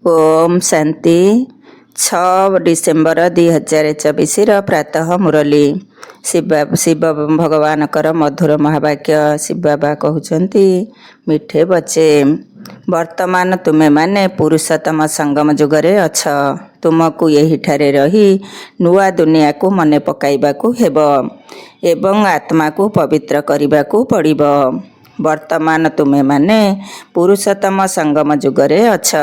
Om Shanti 6 December 2024 प्रातः मुरली शिव भगवान मधुर महावाक्य शिव बाबा कहते मिठे बचे वर्तमान तुम्हें माने पुरुषोत्तम संगम जुगरे अछ। तुमको यही ठारे रही नुआ दुनिया को मने पकाइबाकू हेब एवं आत्मा को पवित्र करिबाकू पड़िब। वर्तमान तुम्हें माने पुरुषोत्तम संगम जुगरे अछ।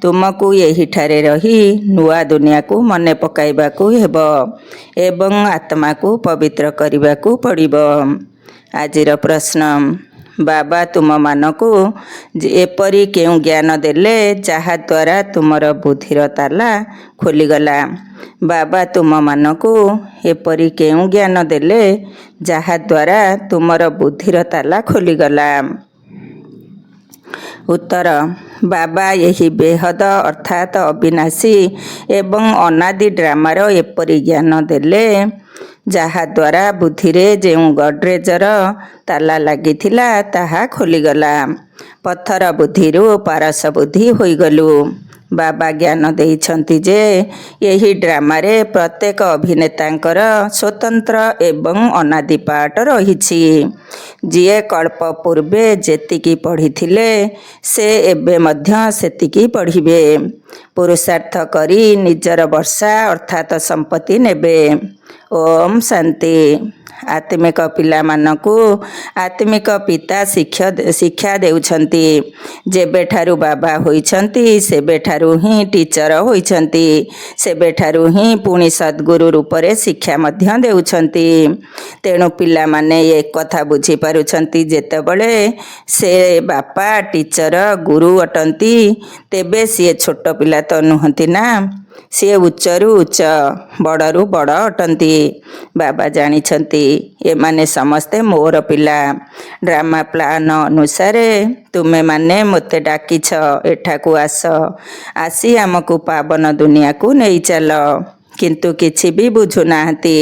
तुमको यही ठारे रही नुआ दुनिया को मने पकाइबाकू हेब एवं आत्मा को पवित्र करिबाकू पड़िब। आजिर प्रश्न बाबा तुम मानकू एपरी केउ ज्ञान देले जहा द्वारा तुमर बुद्धिर ताला खोलीगला। बाबा तुम मानकू एपरी केउ ज्ञान देले जहा द्वारा तुमर बुद्धिर ताला खोलीगला। उत्तर बाबा यही बेहद अर्थात अविनाशी एवं अनादि ड्रामार एपरी ज्ञान देले जहा द्वारा बुद्धि रे जेउ गडरेजर ताला लागिथिला ताहा खोलीगला। पत्थर बुद्धि पारस बुद्धि होइगलु। बाबा ज्ञान देइछन्ति जे यही ड्रामा रे प्रत्येक अभिनेतांकर स्वतंत्र एवं अनादि पाठ रहिछि। जिए कल्प पूर्वे जेतिकी पढ़िथिले से एबे मध्य सेतिकी पढ़िबे। पुरुषार्थ करी निजर वर्षा अर्थात संपत्ति नेबे। ओम शांति। आत्मिक पिला मानकू आत्मिक पिता शिक्षा देउछन्ति। जेबेठारु बाबा होइछन्ति सेबेठारु ही टीचर होइछन्ति। सेबेठारु ही पुणी सद्गुरु रूपरे शिक्षा मध्य देउछन्ति। तेणु पिला माने एक कथा बुझी पारुछन्ति जेतेबेले से बापा टीचर गुरु अटन्ति तेबे सी छोट पिला तो नुहंती ना, सी उच्चरु उच्च बड़रू बड़ अटन्ति। बाबा जानिछन्ति ए माने समस्ते मोर पिला। ड्रामा प्लान अनुसार तुमे माने मते डाकिछ एठाकू आसी आमको पावन दुनिया को नहीं चल, किंतु किछि भी बुझु नाहंती।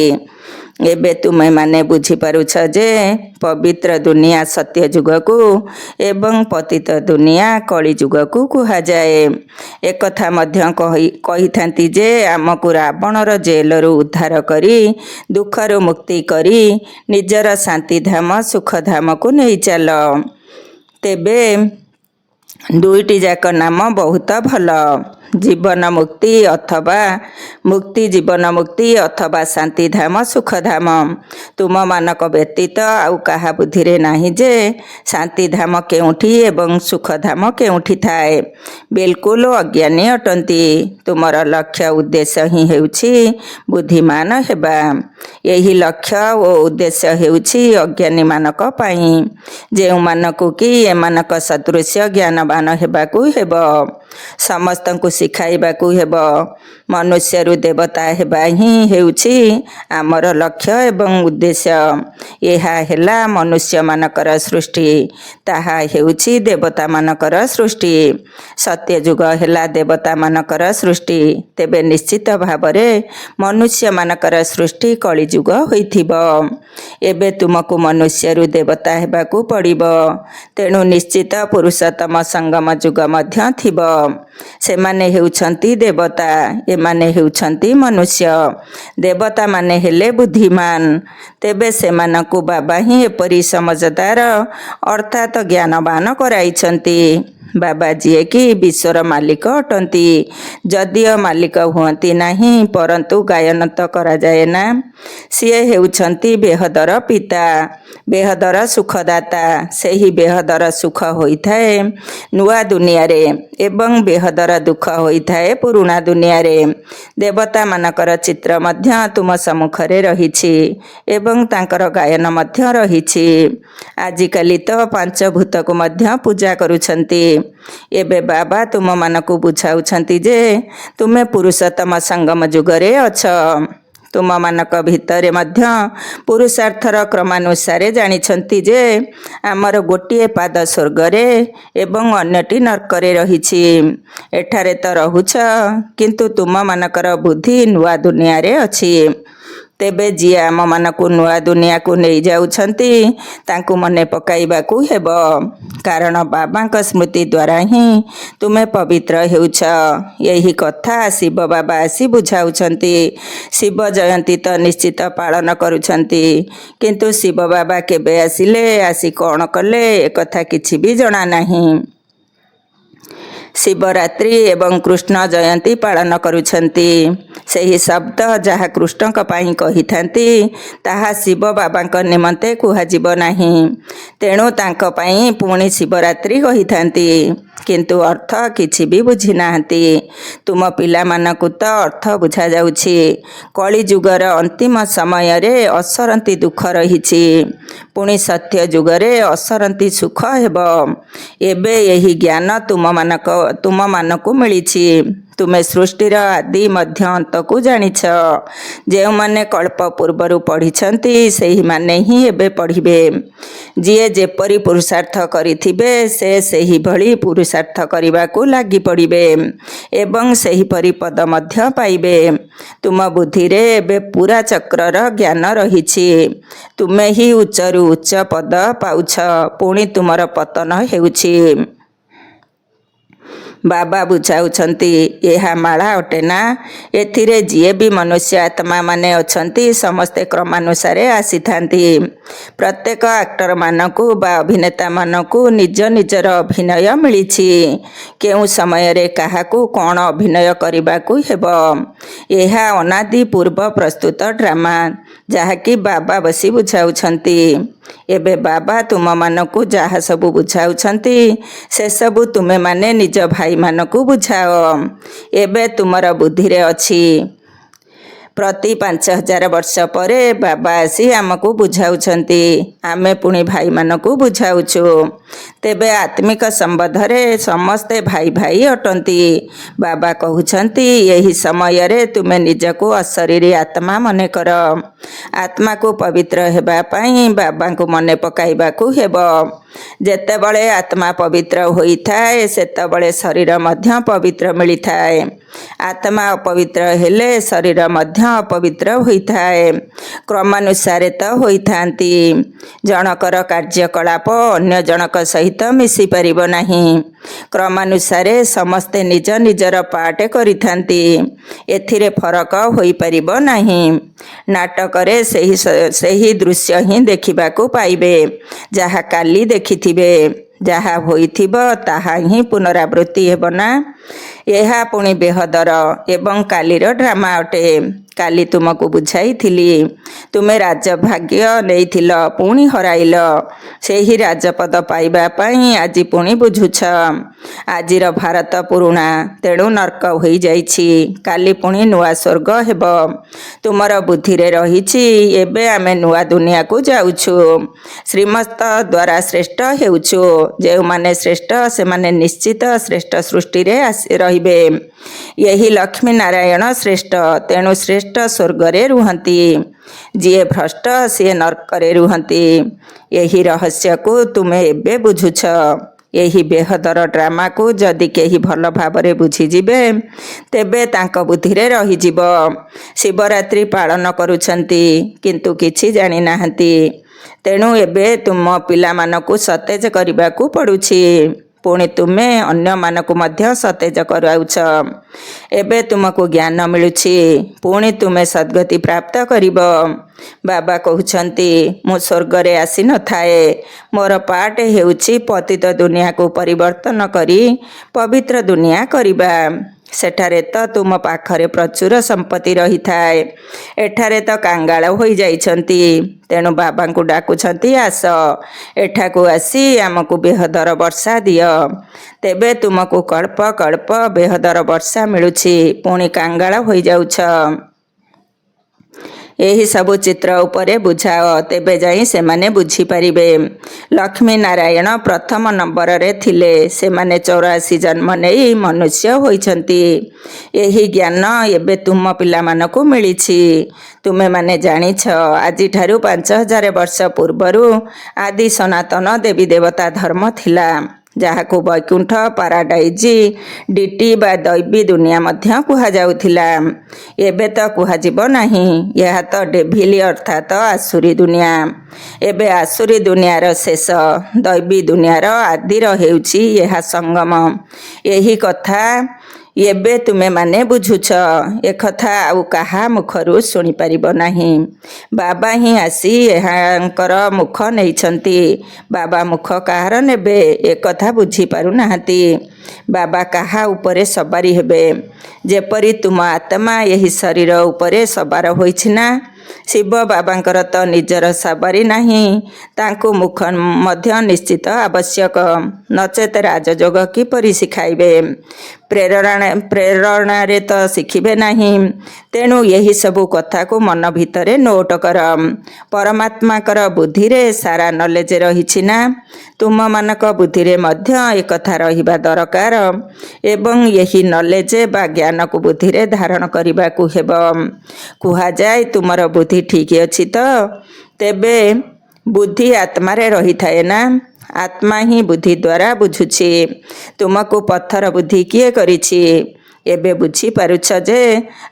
एबे तुमे माने बुझी पारुछ जे पवित्र दुनिया सत्य जुग को एवं पतित दुनिया कली जुग को कुहा जाए। एक कथा मध्य कही थांती जे आमको रावणर जेलरू उद्धार करी दुखरू मुक्ति करी निजर शांति धाम सुख धाम को नहीं चल। तेबे दुईटी जाक नाम बहुत भल, जीवन मुक्ति अथवा मुक्ति जीवन मुक्ति अथवा शांति धाम सुख धाम। तुम मानक व्यतीत आउ कहा बुद्धि रे नाही जे शांति धाम केउठी एवं सुख धाम केउठी थाए। बिल्कुल अज्ञानी अटंती। तुमर लक्ष्य उद्देश्य ही हेउछि बुद्धिमान हेबा। यही लक्ष्य ओ उद्देश्य हेउछि अज्ञानी मानक पाई, जेउ मानकू कि एमानक सदृश्य ज्ञानवान हेबाकू हेब। समस्तंकु शिखाइबाकू हेब। मनुष्य रु देवता हेबा ही हेउछि आमर लक्ष्य एवं उद्देश्य। एहा हेला मनुष्य मानकर सृष्टि, ताहा हेउछि देवता मानकर सृष्टि। सत्य जुग हेला देवता मानकर सृष्टि। तेबे निश्चित भावरे मनुष्य मानकर सृष्टि कली जुग होइथिबो। एबे तुमको मनुष्य रु देवता हेबाकू पड़िबो। तेणु निश्चित पुरुषोत्तम संगम जुग मध्य थिबो। सेमाने हेउछन्ति देवता, एमाने हेउछन्ति मनुष्य। देवता माने हेले बुद्धिमान। तेबे सेमानकू बाबा ही एपरी समझदार अर्थात ज्ञानवान कराइछन्ति। बाबा जीए कि विश्वर मालिक अटंती। जदियो मालिक हुअंती नहीं परंतु गायन तो करा जाए ना। सीए हेउछन्ति बेहदर पिता, बेहदर सुखदाता। सेही बेहदर सुख होइथाए नुआ दुनिया रे एवं बेहदर दुख होइथाए पुराना दुनिया रे। देवता मानकर चित्र मध्य तुम सम्मुखरे रहिछि एवं तांकर गायन मध्य रहिछि। आजिकाली तो पांच भूत को मध्य पूजा करुछन्ति। एबे बाबा तुम मानकू बुझाउछन्ति जे तुमे पुरुषोत्तम संगम जुगरे अछ। तुम मानक भितरे मध्य पुरुषार्थर क्रमानुसारे जानिछन्ति जे आमर गोटिए पाद स्वर्गरे एवं अन्यटी नरकरे रहिछि। एठारे तो रहुछ किंतु तुम मानकर बुद्धि नुआ दुनिया रे अछि। ତେବେ ଯିଏ ଆମମାନଙ୍କୁ ନୂଆ ଦୁନିଆକୁ ନେଇଯାଉଛନ୍ତି ତାଙ୍କୁ ମନେ ପକାଇବାକୁ ହେବ, କାରଣ ବାବାଙ୍କ ସ୍ମୃତି ଦ୍ୱାରା ହିଁ ତୁମେ ପବିତ୍ର ହେଉଛ। ଏହି କଥା ଶିବ ବାବା ଆସି ବୁଝାଉଛନ୍ତି। ଶିବ ଜୟନ୍ତୀ ତ ନିଶ୍ଚିତ ପାଳନ କରୁଛନ୍ତି, କିନ୍ତୁ ଶିବ ବାବା କେବେ ଆସିଲେ, ଆସି କ'ଣ କଲେ, ଏକଥା କିଛି ବି ଜଣା ନାହିଁ। ଶିବରାତ୍ରି ଏବଂ କୃଷ୍ଣ ଜୟନ୍ତୀ ପାଳନ କରୁଛନ୍ତି। ସେହି ଶବ୍ଦ ଯାହା କୃଷ୍ଣଙ୍କ ପାଇଁ କହିଥାନ୍ତି ତାହା ଶିବ ବାବାଙ୍କ ନିମନ୍ତେ କୁହାଯିବ ନାହିଁ। ତେଣୁ ତାଙ୍କ ପାଇଁ ପୁଣି ଶିବରାତ୍ରି କହିଥାନ୍ତି, କିନ୍ତୁ ଅର୍ଥ କିଛି ବି ବୁଝିନାହାନ୍ତି। ତୁମ ପିଲାମାନଙ୍କୁ ତ ଅର୍ଥ ବୁଝାଯାଉଛି। କଳିଯୁଗର ଅନ୍ତିମ ସମୟରେ ଅସରନ୍ତି ଦୁଃଖ ରହିଛି, ପୁଣି ସତ୍ୟ ଯୁଗରେ ଅସରନ୍ତି ସୁଖ ହେବ। ଏବେ ଏହି ଜ୍ଞାନ ତୁମମାନଙ୍କୁ ମିଳିଛି। ତୁମେ ସୃଷ୍ଟିର ଆଦି ମଧ୍ୟ ଅନ୍ତକୁ ଜାଣିଛ। ଯେଉଁମାନେ କଳ୍ପ ପୂର୍ବରୁ ପଢ଼ିଛନ୍ତି ସେହିମାନେ ହିଁ ଏବେ ପଢ଼ିବେ। ଯିଏ ଯେପରି ପୁରୁଷାର୍ଥ କରିଥିବେ ସେ ସେହିଭଳି ପୁରୁଷାର୍ଥ କରିବାକୁ ଲାଗି ପଡ଼ିବେ ଏବଂ ସେହିପରି ପଦ ମଧ୍ୟ ପାଇବେ। ତୁମ ବୁଦ୍ଧିରେ ଏବେ ପୂରା ଚକ୍ରର ଜ୍ଞାନ ରହିଛି। ତୁମେ ହିଁ ଉଚ୍ଚରୁ ଉଚ୍ଚ ପଦ ପାଉଛ, ପୁଣି ତୁମର ପତନ ହେଉଛି। ବାବା ବୁଝାଉଛନ୍ତି, ଏହା ମାଳା ଅଟେ ନା? ଏଥିରେ ଯିଏ ବି ମନୁଷ୍ୟ ଆତ୍ମାମାନେ ଅଛନ୍ତି ସମସ୍ତେ କ୍ରମାନୁସାରେ ଆସିଥାନ୍ତି। ପ୍ରତ୍ୟେକ ଆକ୍ଟରମାନଙ୍କୁ ବା ଅଭିନେତାମାନଙ୍କୁ ନିଜ ନିଜର ଅଭିନୟ ମିଳିଛି। କେଉଁ ସମୟରେ କାହାକୁ କ'ଣ ଅଭିନୟ କରିବାକୁ ହେବ, ଏହା ଅନାଦି ପୂର୍ବ ପ୍ରସ୍ତୁତ ଡ୍ରାମା, ଯାହାକି ବାବା ବସି ବୁଝାଉଛନ୍ତି। ଏବେ ବାବା ତୁମମାନଙ୍କୁ ଯାହା ସବୁ ବୁଝାଉଛନ୍ତି ସେସବୁ ତୁମେମାନେ ନିଜ ଭାଇମାନଙ୍କୁ ବୁଝାଅ। ଏବେ ତୁମର ବୁଦ୍ଧିରେ ଅଛି। ପ୍ରତି 5000 ବର୍ଷ ପରେ ବାବା ଆସି ଆମକୁ ବୁଝାଉଛନ୍ତି, ଆମେ ପୁଣି ଭାଇମାନଙ୍କୁ ବୁଝାଉଛୁ। ତେବେ ଆତ୍ମିକ ସମ୍ବନ୍ଧରେ ସମସ୍ତେ ଭାଇ ଭାଇ ଅଟନ୍ତି। ବାବା କହୁଛନ୍ତି, ଏହି ସମୟରେ ତୁମେ ନିଜକୁ ଅଶରୀରୀ ଆତ୍ମା ମନେକର। ଆତ୍ମାକୁ ପବିତ୍ର ହେବା ପାଇଁ ବାବାଙ୍କୁ ମନେ ପକାଇବାକୁ ହେବ। ଯେତେବେଳେ ଆତ୍ମା ପବିତ୍ର ହୋଇଥାଏ ସେତେବେଳେ ଶରୀର ମଧ୍ୟ ପବିତ୍ର ମିଳିଥାଏ। ଆତ୍ମା ଅପବିତ୍ର ହେଲେ ଶରୀର ମଧ୍ୟ ଅପବିତ୍ର ହୋଇଥାଏ। କ୍ରମାନୁସାରେ ତ ହୋଇଥାନ୍ତି। ଜଣକର କାର୍ଯ୍ୟକଳାପ ଅନ୍ୟ ଜଣକ ସହିତ ମିଶିପାରିବ ନାହିଁ। କ୍ରମାନୁସାରେ ସମସ୍ତେ ନିଜ ନିଜର ପାର୍ଟ କରିଥାନ୍ତି। ଏଥିରେ ଫରକ ହୋଇପାରିବ ନାହିଁ। ନାଟକରେ ସେହି ଦୃଶ୍ୟ ହିଁ ଦେଖିବାକୁ ପାଇବେ ଯାହା କାଲି ଦେଖିଥିବେ। ଯାହା ହୋଇଥିବ ତାହା ହିଁ ପୁନରାବୃତ୍ତି ହେବ ନା? ଏହା ପୁଣି ବେହଦର ଏବଂ କାଲିର ଡ୍ରାମା ଅଟେ। କାଲି ତୁମକୁ ବୁଝାଇଥିଲି, ତୁମେ ରାଜଭାଗ୍ୟ ନେଇଥିଲ, ପୁଣି ହରାଇଲ। ସେହି ରାଜପଦ ପାଇବା ପାଇଁ ଆଜି ପୁଣି ବୁଝୁଛ। ଆଜିର ଭାରତ ପୁରୁଣା, ତେଣୁ ନର୍କ ହୋଇଯାଇଛି। କାଲି ପୁଣି ନୂଆ ସ୍ୱର୍ଗ ହେବ। ତୁମର ବୁଦ୍ଧିରେ ରହିଛି, ଏବେ ଆମେ ନୂଆ ଦୁନିଆକୁ ଯାଉଛୁ। ଶ୍ରୀମତ ଦ୍ୱାରା ଶ୍ରେଷ୍ଠ ହେଉଛୁ। ଯେଉଁମାନେ ଶ୍ରେଷ୍ଠ ସେମାନେ ନିଶ୍ଚିତ ଶ୍ରେଷ୍ଠ ସୃଷ୍ଟିରେ ରହିବେ। ଏହି ଲକ୍ଷ୍ମୀ ନାରାୟଣ ଶ୍ରେଷ୍ଠ, ତେଣୁ ଶ୍ରେଷ୍ଠ ସ୍ୱର୍ଗରେ ରୁହନ୍ତି। ଯିଏ ଭ୍ରଷ୍ଟ ସିଏ ନର୍କରେ ରୁହନ୍ତି। ଏହି ରହସ୍ୟକୁ ତୁମେ ଏବେ ବୁଝୁଛ। ଏହି ବେହଦର ଡ୍ରାମାକୁ ଯଦି କେହି ଭଲ ଭାବରେ ବୁଝିଯିବେ ତେବେ ତାଙ୍କ ବୁଦ୍ଧିରେ ରହିଯିବ। ଶିବରାତ୍ରି ପାଳନ କରୁଛନ୍ତି କିନ୍ତୁ କିଛି ଜାଣିନାହାନ୍ତି। ତେଣୁ ଏବେ ତୁମ ପିଲାମାନଙ୍କୁ ସତେଜ କରିବାକୁ ପଡ଼ୁଛି। ପୁଣି ତୁମେ ଅନ୍ୟମାନଙ୍କୁ ମଧ୍ୟ ସତେଜ କରାଉଛ। ଏବେ ତୁମକୁ ଜ୍ଞାନ ମିଳୁଛି, ପୁଣି ତୁମେ ସଦ୍ଗତି ପ୍ରାପ୍ତ କରିବ। ବାବା କହୁଛନ୍ତି, ମୁଁ ସ୍ୱର୍ଗରେ ଆସିନଥାଏ। ମୋର ପାର୍ଟ ହେଉଛି ପତିତ ଦୁନିଆକୁ ପରିବର୍ତ୍ତନ କରି ପବିତ୍ର ଦୁନିଆ କରିବା। ସେଠାରେ ତ ତୁମ ପାଖରେ ପ୍ରଚୁର ସମ୍ପତ୍ତି ରହିଥାଏ। ଏଠାରେ ତ କାଙ୍ଗାଳ ହୋଇଯାଇଛନ୍ତି। ତେଣୁ ବାବାଙ୍କୁ ଡାକୁଛନ୍ତି, ଆସ ଏଠାକୁ ଆସି ଆମକୁ ବେହଦର ବର୍ଷା ଦିଅ। ତେବେ ତୁମକୁ କଳ୍ପ କଳ୍ପ ବେହଦର ବର୍ଷା ମିଳୁଛି, ପୁଣି କାଙ୍ଗାଳ ହୋଇଯାଉଛ। ଏହି ସବୁ ଚିତ୍ର ଉପରେ ବୁଝାଅ, ତେବେ ଯାଇ ସେମାନେ ବୁଝିପାରିବେ। ଲକ୍ଷ୍ମୀ ନାରାୟଣ ପ୍ରଥମ ନମ୍ବରରେ ଥିଲେ। ସେମାନେ 84 ଜନ୍ମ ନେଇ ମନୁଷ୍ୟ ହୋଇଛନ୍ତି। ଏହି ଜ୍ଞାନ ଏବେ ତୁମ ପିଲାମାନଙ୍କୁ ମିଳିଛି। ତୁମେମାନେ ଜାଣିଛ, ଆଜିଠାରୁ 5000 ବର୍ଷ ପୂର୍ବରୁ ଆଦି ସନାତନ ଦେବୀ ଦେବତା ଧର୍ମ ଥିଲା। ଯାହାକୁ ବୈକୁଣ୍ଠ ପାରାଡାଇଜ ଡିଟି ବା ଦୈବୀ ଦୁନିଆ ମଧ୍ୟ କୁହାଯାଉଥିଲା। ଏବେ ତ କୁହାଯିବ ନାହିଁ। ଏହା ତ ଡେଭିଲି ଅର୍ଥାତ ଆସୁରୀ ଦୁନିଆ। ଏବେ ଆସୁରୀ ଦୁନିଆର ଶେଷ, ଦୈବୀ ଦୁନିଆର ଆଦିର ହେଉଛି ଏହା ସଙ୍ଗମ। ଏହି କଥା ଏବେ ତୁମେମାନେ ବୁଝୁଛ। ଏକଥା ଆଉ କାହା ମୁଖରୁ ଶୁଣିପାରିବ ନାହିଁ। ବାବା ହିଁ ଆସି ଏହାଙ୍କର ମୁଖ ନେଇଛନ୍ତି। ବାବା ମୁଖ କାହାର ନେବେ ଏକଥା ବୁଝିପାରୁନାହାନ୍ତି। ବାବା କାହା ଉପରେ ସବାରି ହେବେ? ଯେପରି ତୁମ ଆତ୍ମା ଏହି ଶରୀର ଉପରେ ସବାର ହୋଇଛି ନା? ଶିବ ବାବାଙ୍କର ତ ନିଜର ସବାରି ନାହିଁ। ତାଙ୍କୁ ମୁଖ ମଧ୍ୟ ନିଶ୍ଚିତ ଆବଶ୍ୟକ, ନଚେତ ରାଜଯୋଗ କିପରି ଶିଖାଇବେ? ପ୍ରେରଣାରେ ତ ଶିଖିବେ ନାହିଁ। ତେଣୁ ଏହିସବୁ କଥାକୁ ମନ ଭିତରେ ନୋଟ କର। ପରମାତ୍ମାଙ୍କର ବୁଦ୍ଧିରେ ସାରା ନଲେଜ ରହିଛି ନା? ତୁମମାନଙ୍କ ବୁଦ୍ଧିରେ ମଧ୍ୟ ଏକଥା ରହିବା ଦରକାର ଏବଂ ଏହି ନଲେଜ ବା ଜ୍ଞାନକୁ ବୁଦ୍ଧିରେ ଧାରଣ କରିବାକୁ ହେବ। କୁହାଯାଏ ତୁମର ବୁଦ୍ଧି ଠିକ୍ ଅଛି ତ? ତେବେ ବୁଦ୍ଧି ଆତ୍ମାରେ ରହିଥାଏ ନା? ଆତ୍ମା ହିଁ ବୁଦ୍ଧି ଦ୍ୱାରା ବୁଝୁଛି। ତୁମକୁ ପଥର ବୁଦ୍ଧି କିଏ କରିଛି? ଏବେ ବୁଝିପାରୁଛ ଯେ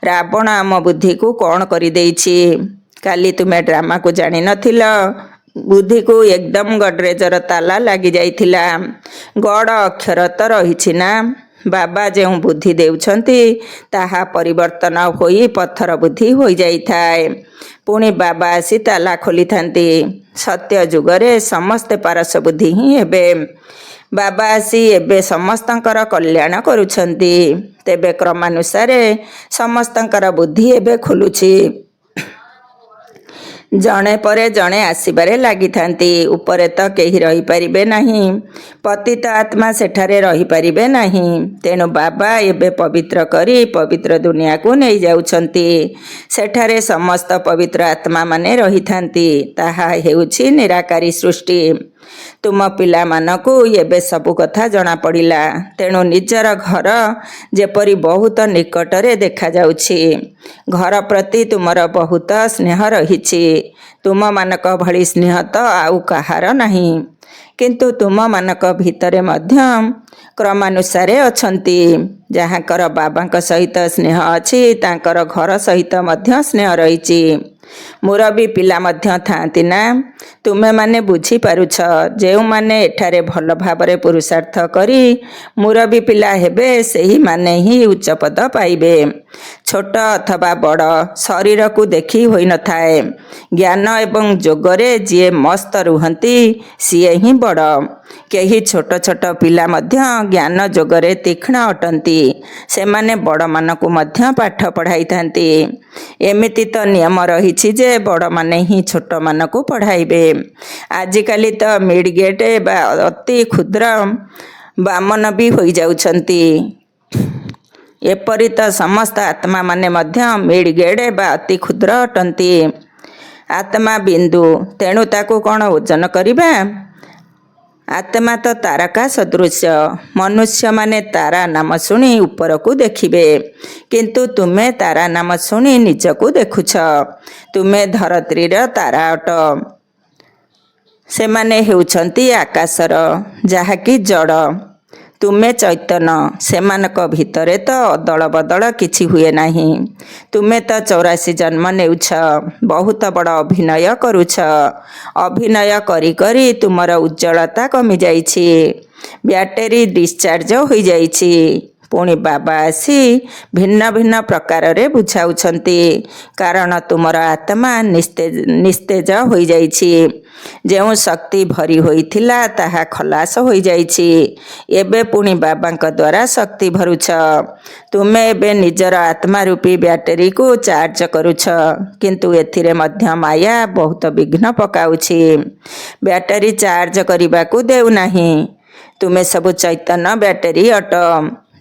ରାବଣ ଆମ ବୁଦ୍ଧିକୁ କ'ଣ କରିଦେଇଛି। କାଲି ତୁମେ ଡ୍ରାମାକୁ ଜାଣିନଥିଲ। ବୁଦ୍ଧିକୁ ଏକଦମ ଗଡରେଜର ତାଲା ଲାଗିଯାଇଥିଲା। ଗଡ଼ ଅକ୍ଷର ତ ରହିଛି ନା? ବାବା ଯେଉଁ ବୁଦ୍ଧି ଦେଉଛନ୍ତି ତାହା ପରିବର୍ତ୍ତନ ହୋଇ ପଥର ବୁଦ୍ଧି ହୋଇଯାଇଥାଏ। ପୁଣି ବାବା ଆସି ତାଲା ଖୋଲିଥାନ୍ତି। ସତ୍ୟ ଯୁଗରେ ସମସ୍ତେ ପାରସ ବୁଦ୍ଧି ହିଁ ହେବେ। ବାବା ଆସି ଏବେ ସମସ୍ତଙ୍କର କଲ୍ୟାଣ କରୁଛନ୍ତି। ତେବେ କ୍ରମାନୁସାରେ ସମସ୍ତଙ୍କର ବୁଦ୍ଧି ଏବେ ଖୋଲୁଛି। ଜଣେ ପରେ ଜଣେ ଆସିବାରେ ଲାଗିଥାନ୍ତି। ଉପରେ ତ କେହି ରହିପାରିବେ ନାହିଁ। ପତିତ ଆତ୍ମା ସେଠାରେ ରହିପାରିବେ ନାହିଁ। ତେଣୁ ବାବା ଏବେ ପବିତ୍ର କରି ପବିତ୍ର ଦୁନିଆକୁ ନେଇଯାଉଛନ୍ତି। ସେଠାରେ ସମସ୍ତ ପବିତ୍ର ଆତ୍ମାମାନେ ରହିଥାନ୍ତି। ତାହା ହେଉଛି ନିରାକାରୀ ସୃଷ୍ଟି। ତୁମ ପିଲାମାନଙ୍କୁ ଏବେ ସବୁ କଥା ଜଣାପଡ଼ିଲା। ତେଣୁ ନିଜର ଘର ଯେପରି ବହୁତ ନିକଟରେ ଦେଖାଯାଉଛି। ଘର ପ୍ରତି ତୁମର ବହୁତ ସ୍ନେହ ରହିଛି। ତୁମମାନଙ୍କ ଭଳି ସ୍ନେହ ତ ଆଉ କାହାର ନାହିଁ। କିନ୍ତୁ ତୁମମାନଙ୍କ ଭିତରେ ମଧ୍ୟ କ୍ରମାନୁସାରେ ଅଛନ୍ତି। ଯାହାଙ୍କର ବାବାଙ୍କ ସହିତ ସ୍ନେହ ଅଛି ତାଙ୍କର ଘର ସହିତ ମଧ୍ୟ ସ୍ନେହ ରହିଛି। ମୁରବୀ ପିଲା ମଧ୍ୟ ଥାଆନ୍ତି ନା? ତୁମେମାନେ ବୁଝିପାରୁଛ। ଯେଉଁମାନେ ଏଠାରେ ଭଲ ଭାବରେ ପୁରୁଷାର୍ଥ କରି ମୁରବୀ ପିଲା ହେବେ ସେହିମାନେ ହିଁ ଉଚ୍ଚପଦ ପାଇବେ। ଛୋଟ ଅଥବା ବଡ଼ ଶରୀରକୁ ଦେଖି ହୋଇନଥାଏ। ଜ୍ଞାନ ଏବଂ ଯୋଗରେ ଯିଏ ମସ୍ତ ରୁହନ୍ତି ସିଏ ହିଁ ବଡ଼। କେହି ଛୋଟ ଛୋଟ ପିଲା ମଧ୍ୟ ଜ୍ଞାନ ଯୋଗରେ ତୀକ୍ଷ୍ଣ ଅଟନ୍ତି। ସେମାନେ ବଡ଼ମାନଙ୍କୁ ମଧ୍ୟ ପାଠ ପଢ଼ାଇଥାନ୍ତି। ଏମିତି ତ ନିୟମ ରହିଛି ଯେ ବଡ଼ମାନେ ହିଁ ଛୋଟମାନଙ୍କୁ ପଢ଼ାଇବେ। ଆଜିକାଲି ତ ମିଡଗେଟ୍ ବା ଅତି କ୍ଷୁଦ୍ର ବାମନ ବି ହୋଇଯାଉଛନ୍ତି। ଏପରି ତ ସମସ୍ତ ଆତ୍ମାମାନେ ମଧ୍ୟ ମିଡଗେଟ୍ ବା ଅତି କ୍ଷୁଦ୍ର ଅଟନ୍ତି। ଆତ୍ମା ବିନ୍ଦୁ, ତେଣୁ ତାକୁ କ'ଣ ଓଜନ କରିବା? ଆତ୍ମା ତ ତାରକା ସଦୃଶ୍ୟ। ମନୁଷ୍ୟମାନେ ତାରା ନାମ ଶୁଣି ଉପରକୁ ଦେଖିବେ। କିନ୍ତୁ ତୁମେ ତାରା ନାମ ଶୁଣି ନିଜକୁ ଦେଖୁଛ। ତୁମେ ଧରତ୍ରୀର ତାରା ଅଟ। ସେମାନେ ହେଉଛନ୍ତି ଆକାଶର, ଯାହାକି ଜଡ଼। ତୁମେ ଚୈତନ୍ୟ। ସେମାନଙ୍କ ଭିତରେ ତ ଅଦଳ ବଦଳ କିଛି ହୁଏ ନାହିଁ। ତୁମେ ତ 84 ଜନ୍ମ ନେଉଛ। ବହୁତ ବଡ଼ ଅଭିନୟ କରୁଛ। ଅଭିନୟ କରି କରି ତୁମର ଉଜ୍ଜ୍ୱଳତା କମିଯାଇଛି। ବ୍ୟାଟେରୀ ଡିସଚାର୍ଜ ହୋଇଯାଇଛି। ପୁଣି ବାବା ଆସି ଭିନ୍ନ ଭିନ୍ନ ପ୍ରକାରରେ ବୁଝାଉଛନ୍ତି। କାରଣ ତୁମର ଆତ୍ମା ନିସ୍ତେଜ ହୋଇଯାଇଛି। ଯେଉଁ ଶକ୍ତି ଭରି ହୋଇଥିଲା ତାହା ଖଲାସ ହୋଇଯାଇଛି। ଏବେ ପୁଣି ବାବାଙ୍କ ଦ୍ୱାରା ଶକ୍ତି ଭରୁଛ। ତୁମେ ଏବେ ନିଜର ଆତ୍ମା ରୂପୀ ବ୍ୟାଟେରୀକୁ ଚାର୍ଜ କରୁଛ। କିନ୍ତୁ ଏଥିରେ ମଧ୍ୟ ମାୟା ବହୁତ ବିଘ୍ନ ପକାଉଛି। ବ୍ୟାଟେରୀ ଚାର୍ଜ କରିବାକୁ ଦେଉନାହିଁ। ତୁମେ ସବୁ ଚୈତନ୍ୟ ବ୍ୟାଟେରୀ ଅଟ।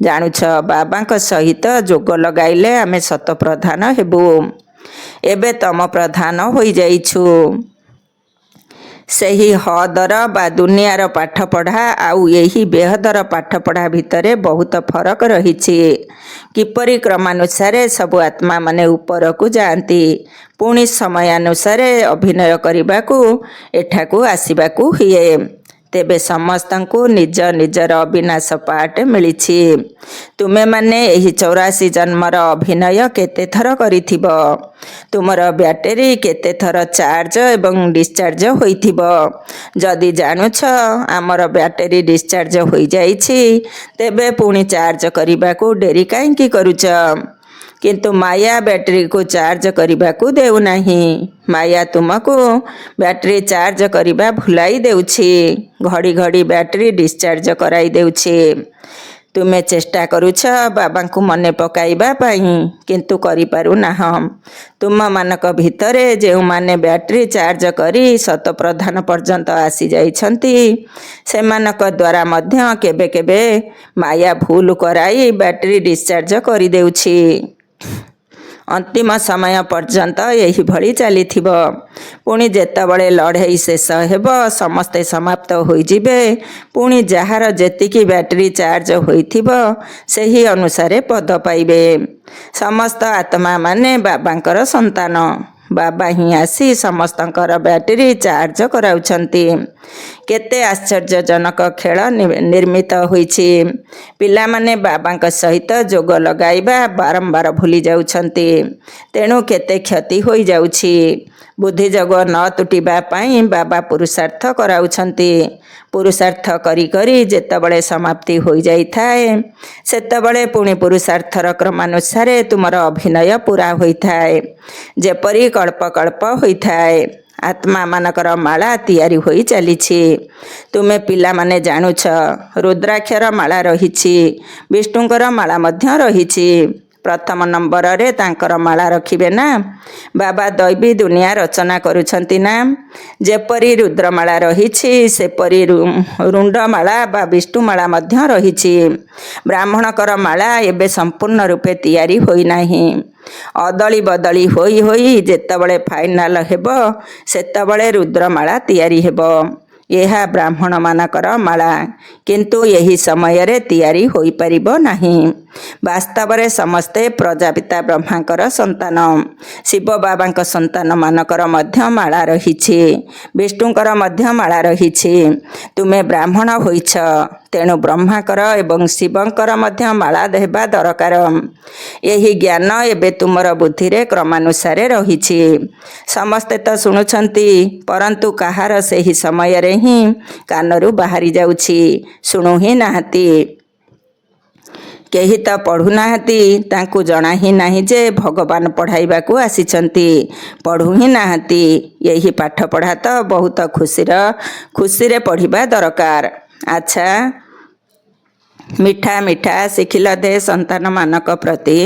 ଜାଣୁଛ, ବାବାଙ୍କ ସହିତ ଯୋଗ ଲଗାଇଲେ ଆମେ ଶତପ୍ରଧାନ ହେବୁ। ଏବେ ତମ ପ୍ରଧାନ ହୋଇଯାଇଛୁ। ସେହି ହଦର ବା ଦୁନିଆର ପାଠପଢ଼ା ଆଉ ଏହି ବେହଦର ପାଠପଢ଼ା ଭିତରେ ବହୁତ ଫରକ ରହିଛି। କିପରି କ୍ରମାନୁସାରେ ସବୁ ଆତ୍ମାମାନେ ଉପରକୁ ଯାଆନ୍ତି, ପୁଣି ସମୟାନୁସାରେ ଅଭିନୟ କରିବାକୁ ଏଠାକୁ ଆସିବାକୁ ହୁଏ। ତେବେ ସମସ୍ତଙ୍କୁ ନିଜ ନିଜର ଅବିନାଶ ପାଠ ମିଳିଛି। ତୁମେମାନେ ଏହି 84 ଜନ୍ମର ଅଭିନୟ କେତେଥର କରିଥିବ? ତୁମର ବ୍ୟାଟେରୀ କେତେଥର ଚାର୍ଜ ଏବଂ ଡିସଚାର୍ଜ ହୋଇଥିବ? ଯଦି ଜାଣୁଛ ଆମର ବ୍ୟାଟେରୀ ଡିସଚାର୍ଜ ହୋଇଯାଇଛି, ତେବେ ପୁଣି ଚାର୍ଜ କରିବାକୁ ଡେରି କାହିଁକି କରୁଛ? କିନ୍ତୁ ମାୟା ବ୍ୟାଟେରୀକୁ ଚାର୍ଜ କରିବାକୁ ଦେଉନାହିଁ। ମାୟା ତୁମକୁ ବ୍ୟାଟେରୀ ଚାର୍ଜ କରିବା ଭୁଲାଇ ଦେଉଛି, ଘଡ଼ି ଘଡ଼ି ବ୍ୟାଟେରୀ ଡିସଚାର୍ଜ କରାଇ ଦେଉଛି। ତୁମେ ଚେଷ୍ଟା କରୁଛ ବାବାଙ୍କୁ ମନେ ପକାଇବା ପାଇଁ, କିନ୍ତୁ କରିପାରୁନାହଁ। ତୁମମାନଙ୍କ ଭିତରେ ଯେଉଁମାନେ ବ୍ୟାଟେରୀ ଚାର୍ଜ କରି ଶତପ୍ରଧାନ ପର୍ଯ୍ୟନ୍ତ ଆସିଯାଇଛନ୍ତି, ସେମାନଙ୍କ ଦ୍ୱାରା ମଧ୍ୟ କେବେ କେବେ ମାୟା ଭୁଲ କରାଇ ବ୍ୟାଟେରୀ ଡିସଚାର୍ଜ କରିଦେଉଛି। ଅନ୍ତିମ ସମୟ ପର୍ଯ୍ୟନ୍ତ ଏହିଭଳି ଚାଲିଥିବ। ପୁଣି ଯେତେବେଳେ ଲଢ଼େଇ ଶେଷ ହେବ, ସମସ୍ତେ ସମାପ୍ତ ହୋଇଯିବେ, ପୁଣି ଯାହାର ଯେତିକି ବ୍ୟାଟେରୀ ଚାର୍ଜ ହୋଇଥିବ ସେହି ଅନୁସାରେ ପଦ ପାଇବେ। ସମସ୍ତ ଆତ୍ମାମାନେ ବାବାଙ୍କର ସନ୍ତାନ। ବାବା ହିଁ ଆସି ସମସ୍ତଙ୍କର ବ୍ୟାଟେରୀ ଚାର୍ଜ କରାଉଛନ୍ତି। କେତେ ଆଶ୍ଚର୍ଯ୍ୟଜନକ ଖେଳ ନିର୍ମିତ ହୋଇଛି। ପିଲାମାନେ ବାବାଙ୍କ ସହିତ ଯୋଗ ଲଗାଇବା ବାରମ୍ବାର ଭୁଲି ଯାଉଛନ୍ତି, ତେଣୁ କେତେ କ୍ଷତି ହୋଇଯାଉଛି। ବୁଦ୍ଧିଯୋଗ ନ ତୁଟିବା ପାଇଁ ବାବା ପୁରୁଷାର୍ଥ କରାଉଛନ୍ତି। ପୁରୁଷାର୍ଥ କରି କରି ଯେତେବେଳେ ସମାପ୍ତି ହୋଇଯାଇଥାଏ, ସେତେବେଳେ ପୁଣି ପୁରୁଷାର୍ଥର କ୍ରମାନୁସାରେ ତୁମର ଅଭିନୟ ପୂରା ହୋଇଥାଏ, ଯେପରି କଳ୍ପ ହୋଇଥାଏ। ଆତ୍ମାମାନଙ୍କର ମାଳା ତିଆରି ହୋଇ ଚାଲିଛି। ତୁମେ ପିଲାମାନେ ଜାଣୁଛ, ରୁଦ୍ରାକ୍ଷର ମାଳା ରହିଛି, ବିଷ୍ଣୁଙ୍କର ମାଳା ମଧ୍ୟ ରହିଛି। ପ୍ରଥମ ନମ୍ବରରେ ତାଙ୍କର ମାଳା ରଖିବେ ନା? ବାବା ଦୈବୀ ଦୁନିଆ ରଚନା କରୁଛନ୍ତି ନା? ଯେପରି ରୁଦ୍ରମାଳା ରହିଛି, ସେପରି ରୁଣ୍ଡମାଳା ବା ବିଷ୍ଣୁମାଳା ମଧ୍ୟ ରହିଛି। ବ୍ରାହ୍ମଣଙ୍କର ମାଳା ଏବେ ସମ୍ପୂର୍ଣ୍ଣ ରୂପେ ତିଆରି ହୋଇନାହିଁ। ଅଦଳି ବଦଳି ହୋଇ ହୋଇ ଯେତେବେଳେ ଫାଇନାଲ ହେବ, ସେତେବେଳେ ରୁଦ୍ରମାଳା ତିଆରି ହେବ। ଏହା ବ୍ରାହ୍ମଣମାନଙ୍କର ମାଳା, କିନ୍ତୁ ଏହି ସମୟରେ ତିଆରି ହୋଇପାରିବ ନାହିଁ। ବାସ୍ତବରେ ସମସ୍ତେ ପ୍ରଜାପିତା ବ୍ରହ୍ମାଙ୍କର ସନ୍ତାନ। ଶିବ ବାବାଙ୍କ ସନ୍ତାନମାନଙ୍କର ମଧ୍ୟ ମାଳା ରହିଛି, ବିଷ୍ଣୁଙ୍କର ମଧ୍ୟ ମାଳା ରହିଛି। ତୁମେ ବ୍ରାହ୍ମଣ ହୋଇଛ, ତେଣୁ ବ୍ରହ୍ମାଙ୍କର ଏବଂ ଶିବଙ୍କର ମଧ୍ୟ ମାଳା ହେବା ଦରକାର। ଏହି ଜ୍ଞାନ ଏବେ ତୁମର ବୁଦ୍ଧିରେ କ୍ରମାନୁସାରେ ରହିଛି। ସମସ୍ତେ ତ ଶୁଣୁଛନ୍ତି, ପରନ୍ତୁ କାହାର ସେହି ସମୟରେ ହିଁ କାନରୁ ବାହାରି ଯାଉଛି, ଶୁଣୁ ହିଁ ନାହାନ୍ତି। କେହି ତ ପଢ଼ୁନାହାନ୍ତି, ତାଙ୍କୁ ଜଣା ହିଁ ନାହିଁ ଯେ ଭଗବାନ ପଢ଼ାଇବାକୁ ଆସିଛନ୍ତି, ପଢ଼ୁ ହିଁ ନାହାନ୍ତି। ଏହି ପାଠପଢ଼ା ତ ବହୁତ ଖୁସିରେ ପଢ଼ିବା ଦରକାର। ଆଚ୍ଛା, ମିଠା ମିଠା ଶିଖିଲ ଦେ ସନ୍ତାନମାନଙ୍କ ପ୍ରତି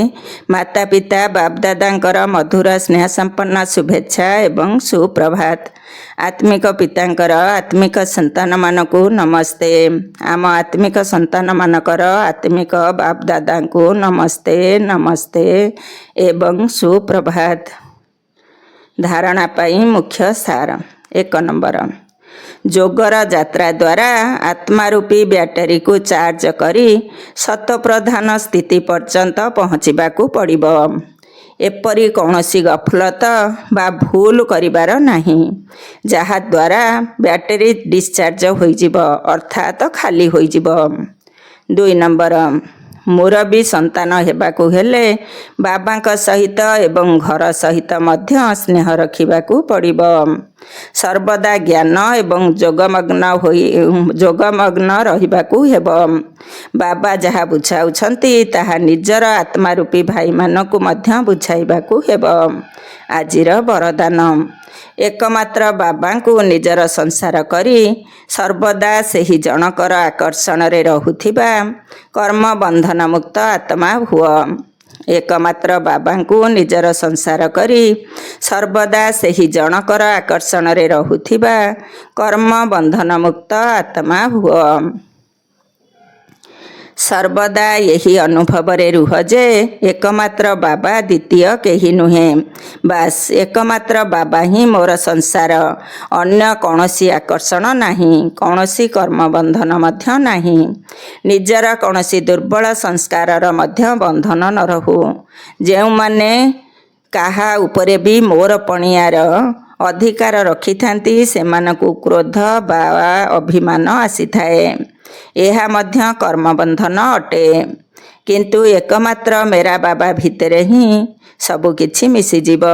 ମାତା ପିତା ବାପଦାଦାଙ୍କର ମଧୁର ସ୍ନେହ ସମ୍ପନ୍ନ ଶୁଭେଚ୍ଛା ଏବଂ ସୁପ୍ରଭାତ। ଆତ୍ମିକ ପିତାଙ୍କର ଆତ୍ମିକ ସନ୍ତାନମାନଙ୍କୁ ନମସ୍ତେ। ଆମ ଆତ୍ମିକ ସନ୍ତାନମାନଙ୍କର ଆତ୍ମିକ ବାପଦାଦାଙ୍କୁ ନମସ୍ତେ ଏବଂ ସୁପ୍ରଭାତ। ଧାରଣା ପାଇଁ ମୁଖ୍ୟ ସାର। 1 ନମ୍ବର, ଯୋଗର ଯାତ୍ରା ଦ୍ୱାରା ଆତ୍ମାରୂପୀ ବ୍ୟାଟେରୀକୁ ଚାର୍ଜ କରି ଶତପ୍ରଧାନ ସ୍ଥିତି ପର୍ଯ୍ୟନ୍ତ ପହଞ୍ଚିବାକୁ ପଡ଼ିବ। ଏପରି କୌଣସି ଗଫଲତ ବା ଭୁଲ କରିବାର ନାହିଁ, ଯାହାଦ୍ୱାରା ବ୍ୟାଟେରୀ ଡିସଚାର୍ଜ ହୋଇଯିବ, ଅର୍ଥାତ୍ ଖାଲି ହୋଇଯିବ। 2 ନମ୍ବର, ମୁରବୀ ସନ୍ତାନ ହେବାକୁ ହେଲେ ବାବାଙ୍କ ସହିତ ଏବଂ ଘର ସହିତ ମଧ୍ୟ ସ୍ନେହ ରଖିବାକୁ ପଡ଼ିବ। ସର୍ବଦା ଜ୍ଞାନ ଏବଂ ଯୋଗମଗ୍ନ ରହିବାକୁ ହେବ। ବାବା ଯାହା ବୁଝାଉଛନ୍ତି, ତାହା ନିଜର ଆତ୍ମାରୂପୀ ଭାଇମାନଙ୍କୁ ମଧ୍ୟ ବୁଝାଇବାକୁ ହେବ। ଆଜିର ବରଦାନ, ଏକମାତ୍ର ବାବାଙ୍କୁ ନିଜର ସଂସାର କରି ସର୍ବଦା ସେହି ଜଣକର ଆକର୍ଷଣରେ ରହୁଥିବା କର୍ମବନ୍ଧନମୁକ୍ତ ଆତ୍ମା ହୁଅ। ଏକମାତ୍ର ବାବାଙ୍କୁ ନିଜର ସଂସାର କରି ସର୍ବଦା ସେହି ଜଣକର ଆକର୍ଷଣରେ ରହୁଥିବା କର୍ମବନ୍ଧନମୁକ୍ତ ଆତ୍ମା ହୁଅ। ସର୍ବଦା ଏହି ଅନୁଭବରେ ରୁହ ଯେ ଏକମାତ୍ର ବାବା, ଦ୍ୱିତୀୟ କେହି ନୁହେଁ। ବାସ୍ ଏକମାତ୍ର ବାବା ହିଁ ମୋର ସଂସାର। ଅନ୍ୟ କୌଣସି ଆକର୍ଷଣ ନାହିଁ, କୌଣସି କର୍ମବନ୍ଧନ ମଧ୍ୟ ନାହିଁ। ନିଜର କୌଣସି ଦୁର୍ବଳ ସଂସ୍କାରର ମଧ୍ୟ ବନ୍ଧନ ନ ରହୁ। ଯେଉଁମାନେ କାହା ଉପରେ ବି ମୋର ପଣିଆର ଅଧିକାର ରଖିଥାନ୍ତି ସେମାନଙ୍କୁ କ୍ରୋଧ ବା ଅଭିମାନ ଆସିଥାଏ। ଏହା ମଧ୍ୟ କର୍ମବନ୍ଧନ ଅଟେ। କିନ୍ତୁ ଏକମାତ୍ର ମେରା ବାବା ଭିତରେ ହିଁ ସବୁକିଛି ମିଶିଯିବ,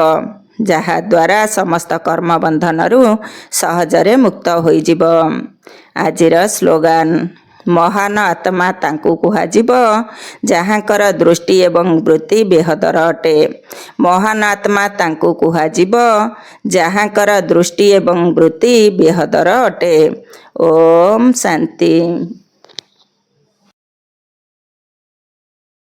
ଯାହାଦ୍ୱାରା ସମସ୍ତ କର୍ମବନ୍ଧନରୁ ସହଜରେ ମୁକ୍ତ ହୋଇଯିବ। ଆଜିର ସ୍ଲୋଗାନ, ମହାନ ଆତ୍ମା ତାଙ୍କୁ କୁହାଯିବ ଯାହାଙ୍କର ଦୃଷ୍ଟି ଏବଂ ବୃତ୍ତି ବେହଦର ଅଟେ। ମହାନ ଆତ୍ମା ତାଙ୍କୁ କୁହାଯିବ ଯାହାଙ୍କର ଦୃଷ୍ଟି ଏବଂ ବୃତ୍ତି ବେହଦର ଅଟେ। ଓମ୍ ଶାନ୍ତି।